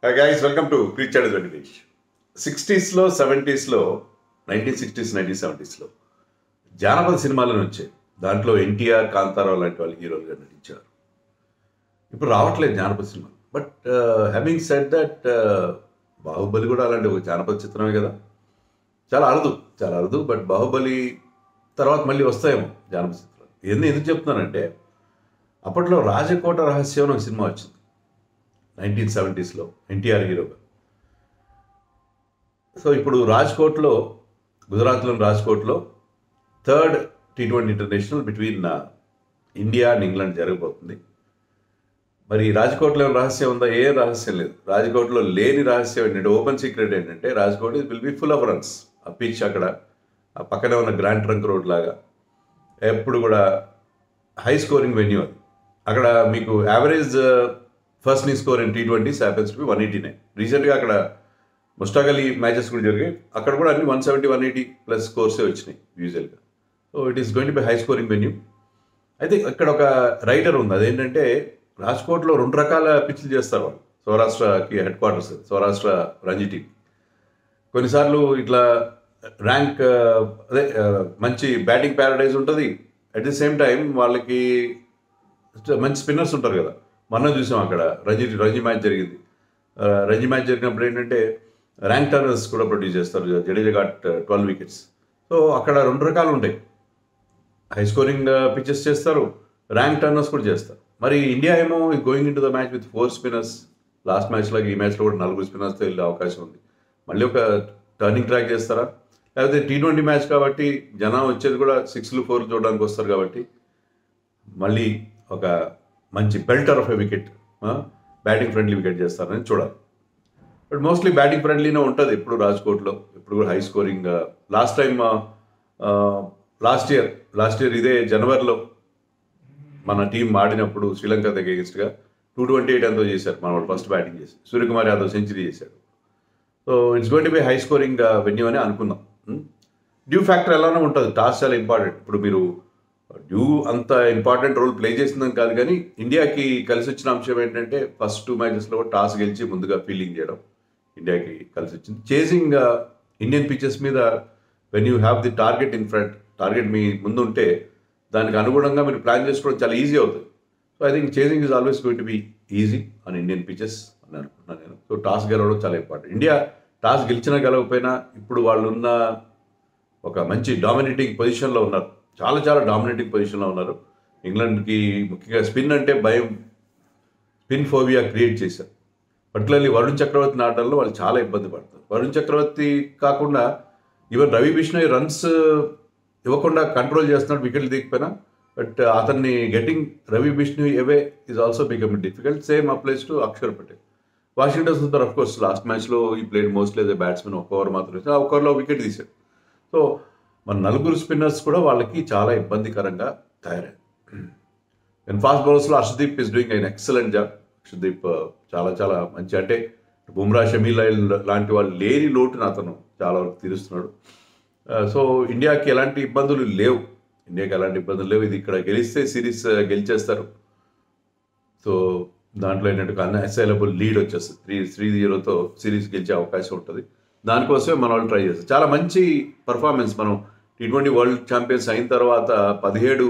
Hi guys, welcome to Creature Venkatesh. 60s లో 70s లో 1960s 1970s లో జానపద సినిమాలను వచ్చాయి. దాంట్లో ఎన్టీఆర్, కాంతారావు లాంటి వాళ్ళు హీరోలుగా నటించారు. ఇప్పుడు రావట్లేదు జానపద సినిమాలు. But having said that Baahubali కూడా అలాంటి ఒక జానపద చిత్రమే కదా. చాలా అరుదు. బట్ బాహుబలి తర్వాత మళ్ళీ వస్తాయేమో జానపద చిత్రాలు. ఇవన్నీ ఎందుకు చెప్తున్నానంటే అప్పట్లో రాజకోట రహస్యం అని ఒక సినిమా వచ్చింది 1970s లో ఎన్టీఆర్ హీరోగా. సో ఇప్పుడు రాజ్కోట్లో, గుజరాత్లోని రాజ్కోట్లో third T20 international between India and England జరగబోతుంది. మరి రాజ్కోట్లో ఏమైనా రహస్యం ఉందా? ఏ రహస్యం లేదు. రాజ్కోట్లో లేని రహస్యం ఏంటంటే, ఓపెన్ సీక్రెట్ ఏంటంటే, Rajkot will be full of runs. ఆ పిచ్ అక్కడ ఆ పక్కనే ఉన్న గ్రాండ్ ట్రంక్ రోడ్ లాగా ఎప్పుడు కూడా హై స్కోరింగ్ వెన్యూ అది. అక్కడ మీకు యావరేజ్ ఫస్ట్ నీ score in T20s happens to be 189. రీసెంట్గా అక్కడ ముస్టాక్ అలీ మ్యాచెస్ కూడా జరిగాయి. అక్కడ కూడా అన్ని 170, 180 ప్లస్ స్కోర్సే వచ్చినాయి యూజువల్గా. So it is going to be high scoring venue. అయితే ఇక్కడ ఒక రైటర్ ఉంది. అదేంటంటే, రాజ్కోట్లో 2 రకాల పిచ్లు చేస్తారు వాళ్ళు. సౌరాష్ట్రకి headquarters, Saurashtra Ranji team. కొన్నిసార్లు ఇట్లా ర్యాంక్ మంచి బ్యాటింగ్ ప్యారడైజ్ ఉంటుంది. అట్ ది సేమ్ టైం వాళ్ళకి మంచి స్పిన్నర్స్ ఉంటారు కదా. మనం చూసాం అక్కడ రంజీ మ్యాచ్ జరిగింది. రంజీ మ్యాచ్ జరిగినప్పుడు ఏంటంటే ర్యాంక్ టర్నర్స్ కూడా ప్రొడ్యూస్ చేస్తారు. Jadeja got 12 wickets. సో అక్కడ 2 రకాలు ఉంటాయి. హై స్కోరింగ్ పిచ్చెస్ చేస్తారు, ర్యాంక్ టర్నర్స్ కూడా చేస్తారు. మరి ఇండియా ఏమో going in to the match with 4 spinners. Last మ్యాచ్లో ఈ మ్యాచ్లో కూడా 4 స్పిన్నర్స్తో వెళ్ళే అవకాశం ఉంది. మళ్ళీ ఒక టర్నింగ్ ట్రాక్ చేస్తారా? లేకపోతే T20 మ్యాచ్ కాబట్టి జనం వచ్చేది కూడా 6లు 4లు చూడడానికి వస్తారు కాబట్టి మళ్ళీ ఒక మంచి బెల్టర్ of a wicket, batting friendly wicket చేస్తారని చూడాలి. బట్ మోస్ట్లీ బ్యాటింగ్ ఫ్రెండ్లీనే ఉంటుంది ఎప్పుడు రాజ్కోట్లో. ఎప్పుడు కూడా high scoring. Last time last year ఇదే జనవరిలో మన టీం ఆడినప్పుడు శ్రీలంక దగ్గర అగేన్స్ట్గా 228 ఎంతో చేశారు మన వాళ్ళు ఫస్ట్ బ్యాటింగ్ చేసి. సూర్యకుమార్ యాదవ్ సెంచరీ చేశాడు. So it's going to be high scoring venue అని అనుకుందాం. డ్యూ ఫ్యాక్టర్ ఎలానో ఉంటుంది. టాస్ చాలా ఇంపార్టెంట్. ఇప్పుడు మీరు డ్యూ అంత ఇంపార్టెంట్ రోల్ ప్లే చేసిందని కాదు, కానీ ఇండియాకి కలిసి వచ్చిన అంశం ఏంటంటే ఫస్ట్ 2 మ్యాచెస్లో టాస్ గెలిచి ముందుగా ఫీల్డింగ్ చేయడం ఇండియాకి కలిసి వచ్చింది. చేసింగ్ ఇండియన్ పిచెస్ మీద when you have the target in front, target మీ ముందు ఉంటే దానికి అనుగుణంగా మీరు ప్లాన్ చేసుకోవడం చాలా ఈజీ అవుతుంది. So I think chasing is always going to be easy on Indian pitches అని అనుకుంటున్నాను నేను. సో టాస్ గెలవడం చాలా ఇంపార్టెంట్. ఇండియా టాస్ గెలిచినా గెలవకపోయినా ఇప్పుడు వాళ్ళు ఉన్న ఒక మంచి డామినేటింగ్ పొజిషన్లో ఉన్నారు. చాలా డామినేటింగ్ పొజిషన్లో ఉన్నారు. ఇంగ్లాండ్కి ముఖ్యంగా స్పిన్ అంటే భయం, స్పిన్ ఫోబియా క్రియేట్ చేశారు. పర్టికులర్లీ వరుణ్ చక్రవర్తి ఆటల్లో వాళ్ళు చాలా ఇబ్బంది పడతారు. వరుణ్ చక్రవర్తి కాకుండా ఈవెన్ రవి బిష్ణోయ్ రన్స్ ఇవ్వకుండా కంట్రోల్ చేస్తున్నాడు వికెట్లు దిగిపోయినా. బట్ అతన్ని getting Ravi Bishnoi away is also become difficult. Same applies to Axar Patel. Washington Sundar of course last మ్యాచ్లో ఈ played mostly as a batsmen. 1 over మాత్రం వేసాడు. ఆ 1 ఓవర్లో వికెట్ తీశాడు. సో మన 4 స్పిన్నర్స్ కూడా వాళ్ళకి చాలా ఇబ్బందికరంగా తయారయ్యారు. అండ్ ఫాస్ట్ బౌలర్స్లో Harshdeep is doing an excellent job. Harshdeep చాలా మంచి, అంటే బుమ్రా, షమీ లాంటి వాళ్ళు లేని లోటును అతను చాలా వరకు తీరుస్తున్నాడు. సో ఇండియాకి ఎలాంటి ఇబ్బందులు లేవు. ఇది ఇక్కడ గెలిస్తే సిరీస్ గెలిచేస్తారు. సో దాంట్లో ఏంటంటే అన్అసైలబుల్ లీడ్ వచ్చేస్తుంది. 3-0తో సిరీస్ గెలిచే అవకాశం ఉంటుంది. దానికోసమే మన వాళ్ళు ట్రై చేస్తారు. చాలా మంచి పర్ఫార్మెన్స్. మనం T20 వరల్డ్ ఛాంపియన్స్ అయిన తర్వాత 17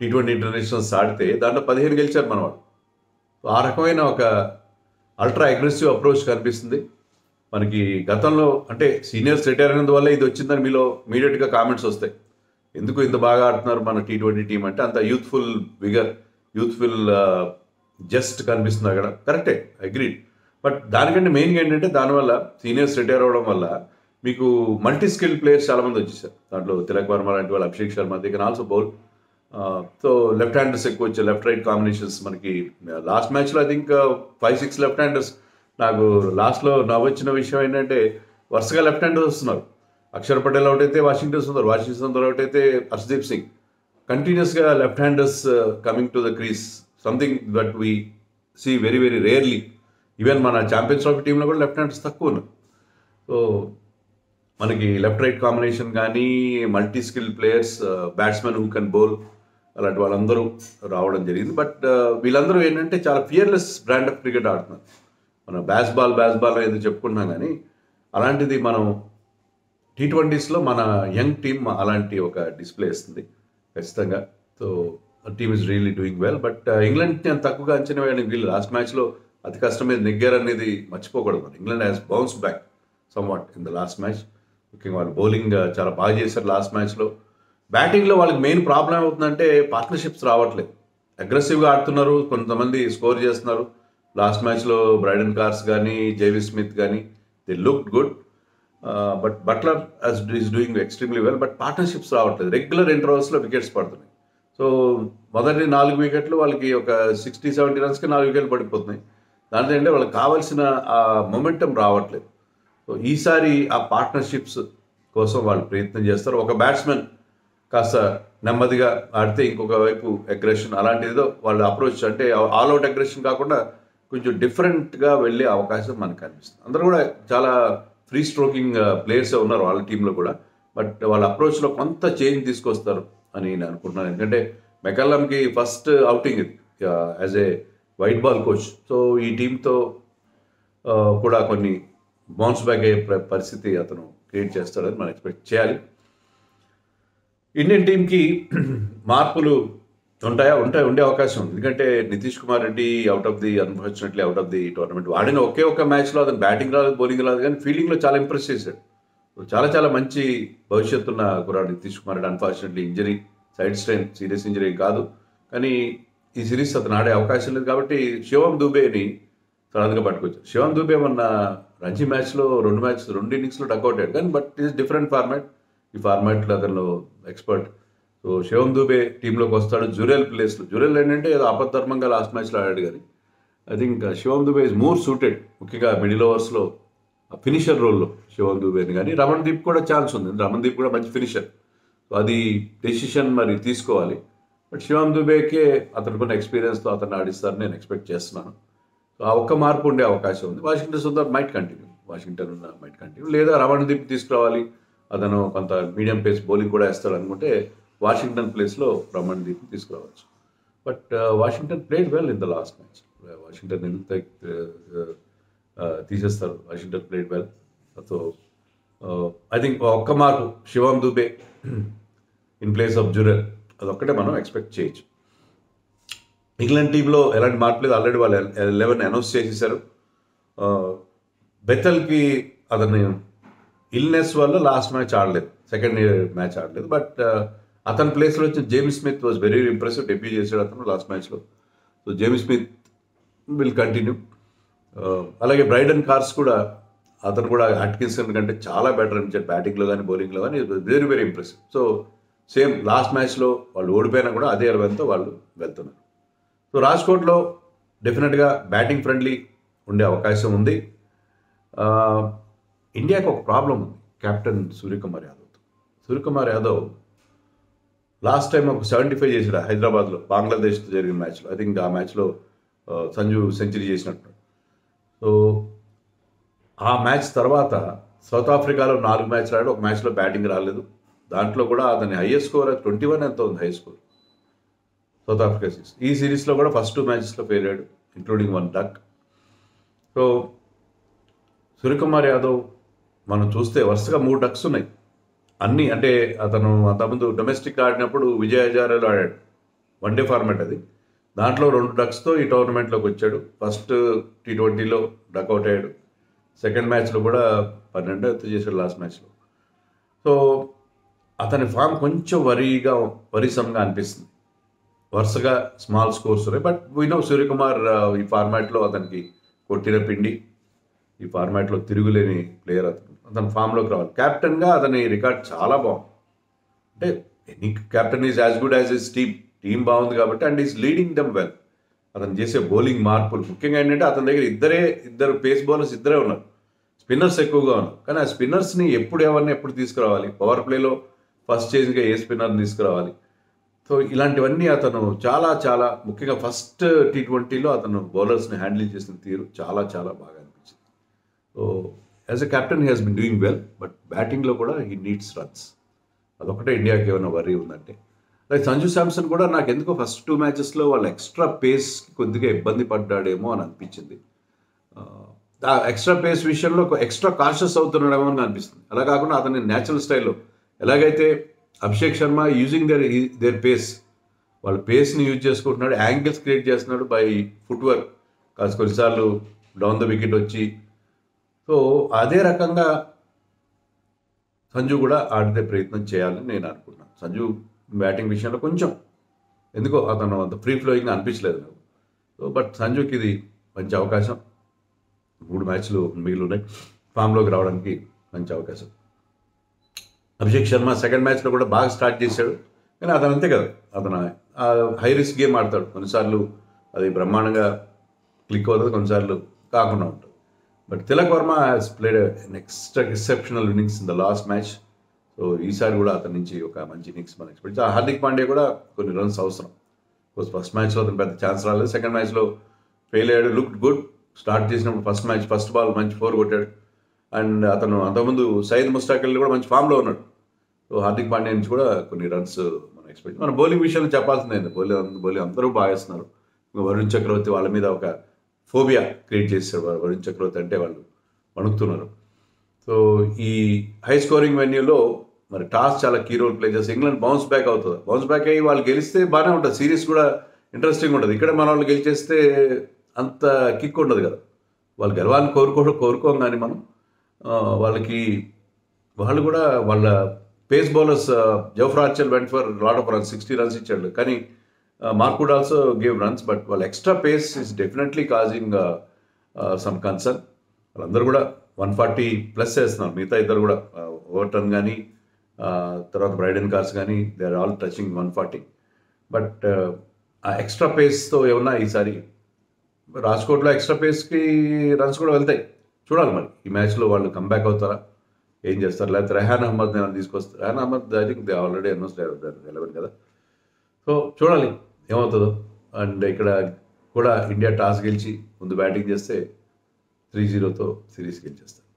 T20 ఇంటర్నేషనల్స్ ఆడితే దాంట్లో 15 గెలిచారు మన వాళ్ళు. ఆ రకమైన ఒక అల్ట్రా అగ్రెసివ్ అప్రోచ్ కనిపిస్తుంది మనకి. గతంలో అంటే సీనియర్స్ రిటైర్ అయినందువల్ల ఇది వచ్చిందని మీలో ఇమీడియట్గా కామెంట్స్ వస్తాయి. ఎందుకు ఇంత బాగా ఆడుతున్నారు మన T20 టీం అంటే? అంత యూత్ఫుల్ విగర్, యూత్ఫుల్ జస్ట్ కనిపిస్తుంది అక్కడ. కరెక్టే, అగ్రీడ్. బట్ దానికంటే మెయిన్గా ఏంటంటే దానివల్ల సీనియర్స్ రిటైర్ అవ్వడం వల్ల మీకు మల్టీ స్కిల్ ప్లేయర్స్ చాలామంది వచ్చేసారు. దాంట్లో తిలక్ వర్మ లాంటి వాళ్ళు, Abhishek Sharma, they can also bowl. So left handers ఎక్కువ వచ్చారు. లెఫ్ట్ రైట్ కాంబినేషన్స్ మనకి లాస్ట్ మ్యాచ్లో ఐ థింక్ 5-6 లెఫ్ట్ హ్యాండర్స్. నాకు లాస్ట్లో నవ్వొచ్చిన విషయం ఏంటంటే వరుసగా లెఫ్ట్ హ్యాండర్స్ వస్తున్నారు. అక్షర్ పటేల్ అవుట్ అయితే వాషింగ్టన్ సుందర్ అవుట్ అయితే హర్షదీప్ సింగ్. కంటిన్యూస్గా left handers coming to the crease, something that we see very rarely. Even మన ఛాంపియన్స్ ట్రోఫీ టీంలో కూడా లెఫ్ట్ హ్యాండర్స్ తక్కువ ఉన్నారు. సో మనకి లెఫ్ట్ రైట్ కాంబినేషన్ కానీ, multi skill players, batsmen who can bowl, అలాంటి వాళ్ళందరూ రావడం జరిగింది. బట్ వీళ్ళందరూ ఏంటంటే చాలా ఫియర్లెస్ బ్రాండ్ ఆఫ్ క్రికెట్ ఆడుతున్నారు. మనం బ్యాస్ బాల్ ఏదో చెప్పుకున్నాం కానీ అలాంటిది మనం T20స్లో మన యంగ్ టీమ్ అలాంటి ఒక డిస్ప్లే ఇస్తుంది ఖచ్చితంగా. So team is really doing well. But England నేను తక్కువగా అంచనా వేయడానికి వీళ్ళు లాస్ట్ మ్యాచ్లో అతి కష్టం మీద నెగ్గారు అనేది మర్చిపోకూడదు. మనం England has bounce back somewhat in the last match. ముఖ్యంగా వాళ్ళు బౌలింగ్ చాలా బాగా చేశారు లాస్ట్ మ్యాచ్లో. బ్యాటింగ్లో వాళ్ళకి మెయిన్ ప్రాబ్లం అవుతుందంటే పార్ట్నర్షిప్స్ రావట్లేదు. అగ్రెసివ్గా ఆడుతున్నారు, కొంతమంది స్కోర్ చేస్తున్నారు. లాస్ట్ మ్యాచ్లో బ్రైడన్ కార్స్ కానీ జేవి స్మిత్ కానీ they look good. But Buttler is doing extremely well. But partnerships రావట్లేదు. రెగ్యులర్ ఇంటర్వల్స్లో వికెట్స్ పడుతున్నాయి. సో మొదటి 4 వికెట్లు వాళ్ళకి ఒక 60-70 రన్స్కి 4 వికెట్లు పడిపోతున్నాయి. దాంట్లో ఏంటంటే వాళ్ళకి కావాల్సిన ఆ మొమెంటం రావట్లేదు. సో ఈసారి ఆ పార్ట్నర్షిప్స్ కోసం వాళ్ళు ప్రయత్నం చేస్తారు. ఒక బ్యాట్స్మెన్ కాస్త నెమ్మదిగా ఆడితే ఇంకొక వైపు అగ్రెషన్ అలాంటిదో వాళ్ళు అప్రోచ్ అంటే ఆల్అవుట్ అగ్రెషన్ కాకుండా కొంచెం డిఫరెంట్గా వెళ్ళే అవకాశం మనకు కనిపిస్తుంది. అందరూ కూడా చాలా ఫ్రీ స్ట్రోకింగ్ ప్లేయర్స్ ఉన్నారు వాళ్ళ టీంలో కూడా. బట్ వాళ్ళ అప్రోచ్లో కొంత చేంజ్ తీసుకొస్తారు అని నేను అనుకుంటున్నాను. ఎందుకంటే మెకల్లమ్కి ఫస్ట్ అవుటింగ్ ఇది as a white ball coach. So ఈ టీంతో కూడా కొన్ని బౌన్స్ బ్యాక్ అయ్యే పరిస్థితి అతను క్రియేట్ చేస్తాడని మనం ఎక్స్పెక్ట్ చేయాలి. ఇండియన్ టీంకి మార్పులు ఉండే అవకాశం ఉంది. ఎందుకంటే Nitish Kumar Reddy unfortunately out of the tournament. ఆడిన ఒకే మ్యాచ్లో అతను బ్యాటింగ్ రాలేదు, బౌలింగ్ రాలేదు, కానీ ఫీల్డింగ్లో చాలా ఇంప్రెస్ చేశాడు. చాలా మంచి భవిష్యత్తు ఉన్న కుర్రాడు Nitish Kumar Reddy. Unfortunately injury, side strain, serious injury కాదు, కానీ ఈ సిరీస్ అతను ఆడే అవకాశం లేదు. కాబట్టి శివం దూబేని సడన్గా పట్టుకొచ్చారు. శివం దూబే మొన్న రంజీ మ్యాచ్లో 2 ఇన్నింగ్స్లో డక్అవుట్ అయ్యాడు, కానీ బట్ ఈజ్ డిఫరెంట్ ఫార్మాట్. ఈ ఫార్మాట్లో అతను ఎక్స్పర్ట్. సో శివం దూబే టీంలోకి వస్తాడు జురెల్ ప్లేస్లో. జురెల్ ఏంటంటే ఏదో అపధర్మంగా లాస్ట్ మ్యాచ్లో ఆడాడు, కానీ I think Shivam Dube is more suited, ముఖ్యంగా మిడిల్ ఓవర్స్లో ఫినిషర్ రోల్లో శివం దూబేని. కానీ రమణ్ దీప్ కూడా ఛాన్స్ ఉంది. రమణ్ దీప్ కూడా మంచి ఫినిషర్. సో అది డెసిషన్ మరి తీసుకోవాలి. బట్ శివం దూబేకే అతనుకున్న ఎక్స్పీరియన్స్తో అతను ఆడిస్తారని నేను ఎక్స్పెక్ట్ చేస్తున్నాను. సో ఆ ఒక్క మార్పు ఉండే అవకాశం ఉంది. వాషింగ్టన్ సుందర్ మైట్ కంటిన్యూ, లేదా రమణ్ దీప్ తీసుకురావాలి, అతను కొంత మీడియం పేస్ బౌలింగ్ కూడా వేస్తాడు అనుకుంటే వాషింగ్టన్ ప్లేస్లో రమణ్ దీప్ తీసుకురావచ్చు. But Washington played well in the last match. Washington ఎందుకు తీసేస్తారు? Washington played well. So I think ఒక్క మార్పు Shivam Dube in place of Jurel, అదొక్కటే మనం ఎక్స్పెక్ట్ చేయొచ్చు. ఇంగ్లాండ్ టీంలో ఎలాంటి మార్పు లేదు. ఆల్రెడీ వాళ్ళు 11 అనౌన్స్ చేసేసారు. బెథెల్కి అతను ఇల్నెస్ వల్ల లాస్ట్ మ్యాచ్ ఆడలేదు, సెకండ్ మ్యాచ్ ఆడలేదు. బట్ అతని ప్లేస్లో వచ్చిన James Smith was very impressive. Debut చేశాడు అతను లాస్ట్ మ్యాచ్లో. So James Smith will continue. అలాగే బ్రైడన్ కార్స్ కూడా, అతను కూడా అట్కిన్సన్ కంటే చాలా బెటర్ అనిపించాడు బ్యాటింగ్లో కానీ బౌలింగ్లో కానీ. Very impressive. So same last మ్యాచ్లో వాళ్ళు ఓడిపోయినా కూడా అదే 11తో వాళ్ళు వెళ్తున్నారు. సో రాజ్కోట్లో డెఫినెట్గా బ్యాటింగ్ ఫ్రెండ్లీ ఉండే అవకాశం ఉంది. ఇండియాకి ఒక ప్రాబ్లం ఉంది కెప్టెన్ సూర్యకుమార్ యాదవ్తో. సూర్యకుమార్ యాదవ్ లాస్ట్ టైం ఒక 75 చేశాడు హైదరాబాద్లో బంగ్లాదేశ్తో జరిగిన మ్యాచ్లో. ఐ థింక్ ఆ మ్యాచ్లో సంజు సెంచరీ చేసినట్టు. సో ఆ మ్యాచ్ తర్వాత సౌత్ ఆఫ్రికాలో 4 మ్యాచ్లు ఆడాడు, ఒక మ్యాచ్లో బ్యాటింగ్ రాలేదు. దాంట్లో కూడా అతని హైయెస్ట్ స్కోర్ 21 ఎంతో ఉంది high score South Africa series. ఈ సిరీస్లో కూడా ఫస్ట్ 2 మ్యాచెస్లో ఫెయిల్ అయ్యాడు, including 1 duck. So Suryakumar Yadav మనం చూస్తే వరుసగా 3 డక్స్ ఉన్నాయి. అన్నీ అంటే అతను అంతకుముందు డొమెస్టిక్ ఆడినప్పుడు విజయ్ హజారేలో ఆడాడు, వన్డే ఫార్మాట్ అది. దాంట్లో 2 డక్స్తో ఈ టోర్నమెంట్లోకి వచ్చాడు. ఫస్ట్ T20లో డక్అవుట్ అయ్యాడు, సెకండ్ మ్యాచ్లో కూడా 12 చేశాడు లాస్ట్ మ్యాచ్లో. సో అతని ఫామ్ కొంచెం వరీసంగా అనిపిస్తుంది. వరుసగా స్మాల్ స్కోర్స్ ఉన్నాయి. బట్ వీ నో సూర్యకుమార్ ఈ ఫార్మాట్లో అతనికి కొట్టిన పిండి, ఈ ఫార్మాట్లో తిరుగులేని ప్లేయర్. అతను ఫామ్లోకి రావాలి. కెప్టెన్గా అతని రికార్డ్ చాలా బాగుంది. అంటే any captain is as good as his team బాగుంది కాబట్టి, and is leading dum well. అతను చేసే బౌలింగ్ మార్పులు ముఖ్యంగా ఏంటంటే అతని దగ్గర ఇద్దరు పేస్ బౌలర్స్ ఇద్దరే ఉన్నారు, స్పిన్నర్స్ ఎక్కువగా ఉన్నారు. కానీ ఆ స్పిన్నర్స్ని ఎప్పుడు తీసుకురావాలి, పవర్ ప్లేలో ఫస్ట్ చేంజ్గా ఏ స్పిన్నర్ని తీసుకురావాలి. సో ఇలాంటివన్నీ అతను చాలా ముఖ్యంగా ఫస్ట్ T20లో అతను బౌలర్స్ని హ్యాండిల్ చేసిన తీరు చాలా బాగా అనిపించింది. So as a captain he has been doing well. But బ్యాటింగ్లో కూడా హీ నీడ్స్ రన్స్. అదొకటే ఇండియాకి ఏమైనా వరీ ఉందంటే. లైక్ సంజు శాంసన్ కూడా నాకు ఎందుకో ఫస్ట్ 2 మ్యాచెస్లో వాళ్ళు ఎక్స్ట్రా పేస్కి కొద్దిగా ఇబ్బంది పడ్డాడేమో అని అనిపించింది. ఆ ఎక్స్ట్రా పేస్ విషయంలో ఎక్స్ట్రా కాషియస్ అవుతున్నాడేమో అని అనిపిస్తుంది. అలా కాకుండా అతని న్యాచురల్ స్టైల్లో ఎలాగైతే Abhishek Sharma using their pace, వాళ్ళ పేస్ని యూజ్ చేసుకుంటున్నాడు, యాంగిల్స్ క్రియేట్ చేస్తున్నాడు బై ఫుట్ వర్క్, కాస్త కొన్నిసార్లు డౌన్ ద వికెట్ వచ్చి. సో అదే రకంగా సంజు కూడా ఆడితే ప్రయత్నం చేయాలని నేను అనుకుంటున్నాను. సంజు బ్యాటింగ్ విషయంలో కొంచెం ఎందుకో అతను అంత ఫ్రీ ఫ్లోయింగ్ అనిపించలేదు నాకు. సో బట్ సంజుకి ఇది మంచి అవకాశం. 3 మ్యాచ్లు మిగిలి ఉన్నాయి, ఫామ్లోకి రావడానికి మంచి అవకాశం. అభిషేక్ శర్మ సెకండ్ మ్యాచ్లో కూడా బాగా స్టార్ట్ చేశాడు, కానీ అతను అంతే కదా, అతను హై రిస్క్ గేమ్ ఆడతాడు. కొన్నిసార్లు అది బ్రహ్మాండంగా క్లిక్ అవుతుంది, కొన్నిసార్లు కాకుండా ఉంటుంది. But Tilak Varma has played next exceptional innings in the last match. So ఈసారి కూడా అతని నుంచి ఒక మంచి ఇన్నింగ్స్ మనం ఎక్స్పెక్ట్. హార్దిక్ పాండ్యా కూడా కొన్ని రన్స్ అవసరం. ఫస్ట్ మ్యాచ్లో అతను పెద్ద ఛాన్స్ రాలేదు, సెకండ్ మ్యాచ్లో ఫెయిల్ అయ్యాడు. లుక్ గుడ్ స్టార్ట్ చేసినప్పుడు ఫస్ట్ బాల్ మంచి 4 కొట్టాడు. అండ్ అతను అంతకుముందు సయీద్ ముస్తాక్ అలీ కూడా మంచి ఫామ్లో ఉన్నాడు. సో హార్దిక్ పాండ్యా నుంచి కూడా కొన్ని రన్స్ మనం ఎక్స్పెక్ట్. మన బౌలింగ్ విషయంలో చెప్పాల్సిందే, బౌలింగ్ అందరూ బాగా వేస్తున్నారు. వరుణ్ చక్రవర్తి వాళ్ళ మీద ఒక ఫోబియా క్రియేట్ చేశారు. వరుణ్ చక్రవర్తి అంటే వాళ్ళు వణుకుతున్నారు. సో ఈ హై స్కోరింగ్ వెన్యూలో మరి టాస్ చాలా కీ రోల్ ప్లే చేస్తే ఇంగ్లాండ్ బౌన్స్ బ్యాక్ అవుతుంది. బౌన్స్ బ్యాక్ అయ్యి వాళ్ళు గెలిస్తే బాగానే ఉంటుంది, సిరీస్ కూడా ఇంట్రెస్టింగ్ ఉంటుంది. ఇక్కడ మన వాళ్ళు గెలిచేస్తే అంత కిక్ ఉండదు కదా. వాళ్ళు గెలవాలని కోరుకోం కానీ మనం వాళ్ళు కూడా వాళ్ళ pace bowlers Jofra Archer went for lot of runs, 60 runs ఇచ్చాడు. కానీ Mark Wood also gave runs, but వాళ్ళ extra pace is definitely causing some concern. వాళ్ళందరూ కూడా 140+ వేస్తున్నారు, మిగతా ఇద్దరు కూడా ఓవర్టన్ కానీ తర్వాత బ్రైడెన్ కార్స్ కానీ they are all touching 140. But ఆ ఎక్స్ట్రా పేస్తో ఏమన్నా ఈసారి రాజ్కోట్లో ఎక్స్ట్రా పేస్కి రన్స్ కూడా వెళ్తాయి. చూడాలి మరి ఈ మ్యాచ్లో వాళ్ళు కంబ్యాక్ అవుతారా, ఏం చేస్తారు, లేకపోతే రెహాన్ అహ్మద్ ఏమైనా తీసుకొస్తారు. Rehan Ahmed I think they already announce 11 కదా. సో చూడాలి ఏమవుతుందో. అండ్ ఇక్కడ కూడా ఇండియా టాస్ గెలిచి ముందు బ్యాటింగ్ చేస్తే 3-0తో సిరీస్ గెలిచేస్తారు.